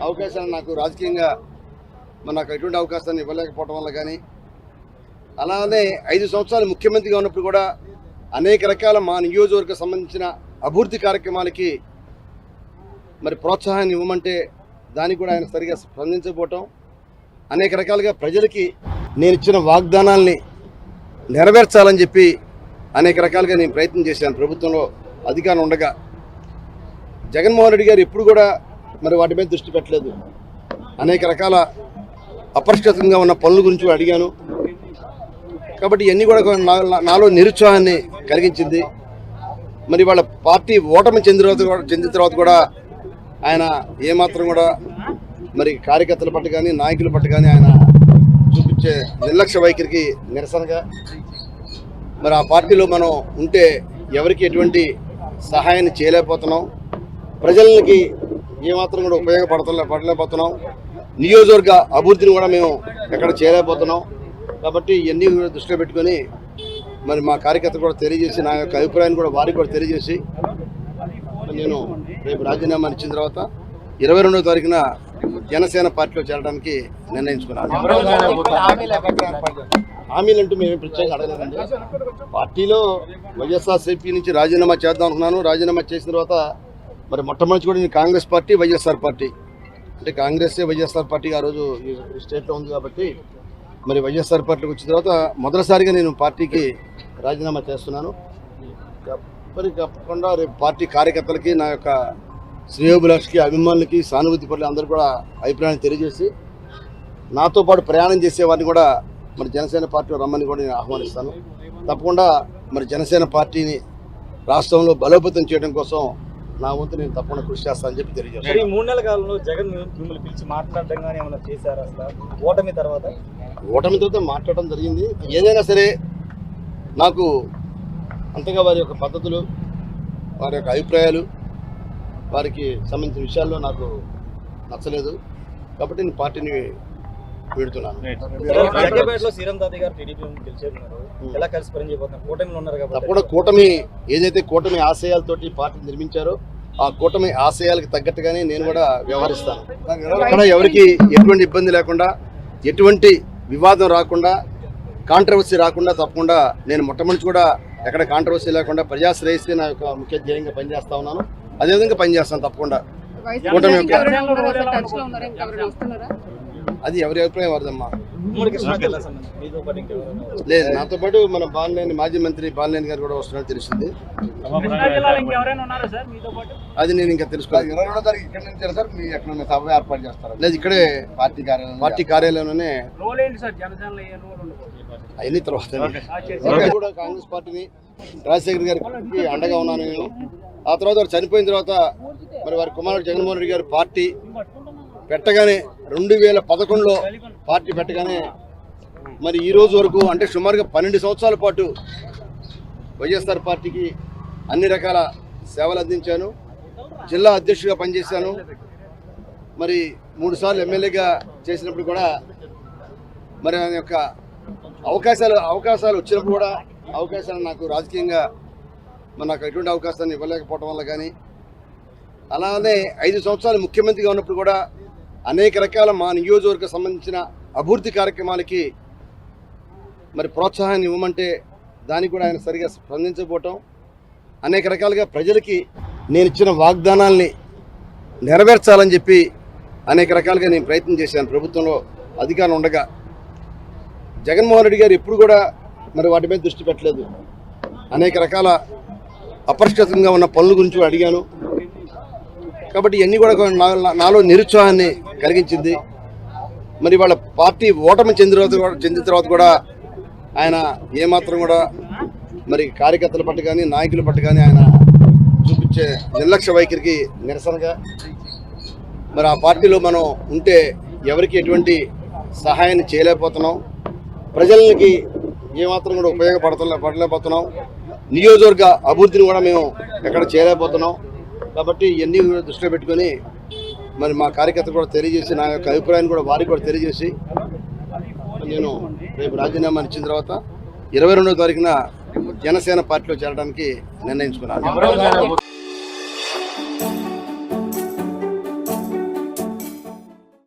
అవకాశాన్ని నాకు రాజకీయంగా నాకు ఎటువంటి అవకాశాన్ని ఇవ్వలేకపోవడం వల్ల కానీ, అలానే 5 సంవత్సరాలు ముఖ్యమంత్రిగా ఉన్నప్పుడు కూడా అనేక రకాల మా నియోజకవర్గం సంబంధించిన అభివృద్ధి కార్యక్రమాలకి ప్రోత్సాహాన్ని ఇవ్వమంటే దానికి కూడా ఆయన సరిగా స్పందించకపోవటం, అనేక రకాలుగా ప్రజలకి నేను ఇచ్చిన వాగ్దానాల్ని నెరవేర్చాలని చెప్పి అనేక రకాలుగా నేను ప్రయత్నం చేశాను. ప్రభుత్వంలో అధికారం ఉండగా జగన్మోహన్ రెడ్డి గారు ఎప్పుడు కూడా వాటి మీద దృష్టి పెట్టలేదు. అనేక రకాల అపరిష్కృతంగా ఉన్న పనుల గురించి అడిగాను. కాబట్టి ఇవన్నీ కూడా నాలో నిరుత్సాహాన్ని కలిగించింది. వాళ్ళ పార్టీ ఓటమి చెందిన తర్వాత కూడా ఆయన ఏమాత్రం కూడా కార్యకర్తల పట్ల కానీ నాయకుల పట్ల కానీ ఆయన చూపించే నిర్లక్ష్య వైఖరికి నిరసనగా ఆ పార్టీలో మనం ఉంటే ఎవరికి ఎటువంటి సహాయాన్ని చేయలేకపోతున్నాం, ప్రజలకి ఏమాత్రం కూడా ఉపయోగపడలేకపోతున్నాం, నియోజకవర్గ అభివృద్ధిని కూడా మేము ఎక్కడ చేయలేకపోతున్నాం. కాబట్టి ఇవన్నీ కూడా దృష్టిలో పెట్టుకొని మా కార్యకర్తలు కూడా తెలియజేసి నా యొక్క అభిప్రాయాన్ని కూడా వారికి కూడా తెలియజేసి నేను రేపు రాజీనామా ఇచ్చిన తర్వాత 22వ తారీఖున జనసేన పార్టీలో చేరడానికి నిర్ణయించుకున్నాను. హామీలంటూ మేము ప్రత్యేకంగా అడగలేదండి. పార్టీలో వైఎస్ఆర్సీపీ నుంచి రాజీనామా చేద్దాం అనుకున్నాను. రాజీనామా చేసిన తర్వాత మొట్టమొదటి కూడా నేను కాంగ్రెస్ పార్టీ, వైఎస్ఆర్ పార్టీ అంటే కాంగ్రెస్ వైఎస్ఆర్ పార్టీ ఆ రోజు ఈ స్టేట్లో ఉంది కాబట్టి వైఎస్ఆర్ పార్టీకి వచ్చిన తర్వాత మొదటిసారిగా నేను పార్టీకి రాజీనామా చేస్తున్నాను. తప్పకుండా రేపు పార్టీ కార్యకర్తలకి నా యొక్క శ్రేయోభిలాషికి అభిమానులకి సానుభూతి పనులు అందరూ కూడా అభిప్రాయాన్ని తెలియజేసి నాతో పాటు ప్రయాణం చేసే వారిని కూడా జనసేన పార్టీలో రమ్మని కూడా నేను ఆహ్వానిస్తాను. తప్పకుండా జనసేన పార్టీని రాష్ట్రంలో బలోపేతం చేయడం కోసం నా వంతు నేను తప్పకుండా కృషి చేస్తానని చెప్పి తెలియజేస్తాను. 3 నెలల కాలంలో జగన్ మిమ్మల్ని పిలిచి మాట్లాడడం కానీ ఏమైనా చేశారా? అసలు ఓటమి తర్వాత మాట్లాడడం జరిగింది. ఏదైనా సరే నాకు అంతగా వారి యొక్క పద్ధతులు, వారి యొక్క అభిప్రాయాలు, వారికి సంబంధించిన విషయాల్లో నాకు నచ్చలేదు. కాబట్టి నేను పార్టీని వీడుతున్నాను. తప్పకుండా కూటమి ఏదైతే కూటమి ఆశయాలతోటి పార్టీ నిర్మించారో ఆ కూటమి ఆశయాలకు తగ్గట్టుగానే నేను కూడా వ్యవహరిస్తాను. అక్కడ ఎవరికి ఎటువంటి ఇబ్బంది లేకుండా, ఎటువంటి వివాదం రాకుండా, కాంట్రవర్సీ రాకుండా తప్పకుండా నేను మొట్టమొదటి కూడా ఎక్కడ కాంట్రవర్సీ లేకుండా ప్రజాశ్రేయస్సే నా యొక్క ముఖ్య ధ్యేయంగా పనిచేస్తా ఉన్నాను. అదేవిధంగా పనిచేస్తాను తప్పకుండా. కూటమి అది ఎవరి అభిప్రాయం వారిదమ్మా. లేదు, నాతో పాటు మన బాలినేని మాజీ మంత్రి బాలినేని గారు కూడా వస్తున్నట్టు తెలిసింది. అది నేను ఇంకా తెలుసుకోవాలి. 22వ తారీఖు ఇక్కడ నుంచి సార్ మీ ఎక్కడ సభ ఏర్పాటు చేస్తారు? లేదు, ఇక్కడే పార్టీ కార్యాలయంలోనే అవన్నీ తర్వాత కూడా కాంగ్రెస్ పార్టీని రాజశేఖర్ గారికి అండగా ఉన్నాను నేను. ఆ తర్వాత వారు చనిపోయిన తర్వాత వారి కుమారుడు జగన్మోహన్ రెడ్డి గారు పార్టీ పెట్టగానే 2011లో పార్టీ పెట్టగానే ఈ రోజు వరకు అంటే సుమారుగా 12 సంవత్సరాల పాటు వైఎస్ఆర్ పార్టీకి అన్ని రకాల సేవలు అందించాను. జిల్లా అధ్యక్షుడిగా పనిచేశాను. 3 సార్లు ఎమ్మెల్యేగా చేసినప్పుడు కూడా ఆయన యొక్క అవకాశాలు వచ్చినప్పుడు కూడా అవకాశాలు నాకు రాజకీయంగా నాకు ఎటువంటి అవకాశాన్ని ఇవ్వలేకపోవడం వల్ల కానీ, అలానే 5 సంవత్సరాలు ముఖ్యమంత్రిగా ఉన్నప్పుడు కూడా అనేక రకాల మా నియోజకవర్గం సంబంధించిన అభివృద్ధి కార్యక్రమాలకి ప్రోత్సాహాన్ని ఇవ్వమంటే దానికి కూడా ఆయన సరిగా స్పందించకపోవటం, అనేక రకాలుగా ప్రజలకి నేను ఇచ్చిన వాగ్దానాల్ని నెరవేర్చాలని చెప్పి అనేక రకాలుగా నేను ప్రయత్నం చేశాను. ప్రభుత్వంలో అధికారం ఉండగా జగన్మోహన్ రెడ్డి గారు ఎప్పుడు కూడా వాటి మీద దృష్టి పెట్టలేదు. అనేక రకాల అపరిష్కృతంగా ఉన్న పనుల గురించి అడిగాను. కాబట్టి ఇవన్నీ కూడా నాలో నిరుత్సాహాన్ని కలిగించింది. వాళ్ళ పార్టీ ఓటమి చెందిన తర్వాత కూడా ఆయన ఏమాత్రం కూడా కార్యకర్తల పట్ల కానీ నాయకుల పట్ల కానీ ఆయన చూపించే నిర్లక్ష్య వైఖరికి నిరసనగా ఆ పార్టీలో మనం ఉంటే ఎవరికి ఎటువంటి సహాయాన్ని చేయలేకపోతున్నాం, ప్రజలకి ఏమాత్రం కూడా ఉపయోగపడలేకపోతున్నాం, నియోజకవర్గ అభివృద్ధిని కూడా మేము ఎక్కడ చేయలేకపోతున్నాం. కాబట్టి ఇవన్నీ దృష్టిలో పెట్టుకొని మా కార్యకర్తలు కూడా తెలియజేసి నా యొక్క అభిప్రాయాన్ని కూడా వారికి కూడా తెలియజేసి నేను రేపు రాజీనామా ఇచ్చిన తర్వాత 22వ తారీఖున జనసేన పార్టీలో చేరడానికి నిర్ణయించుకున్నాను.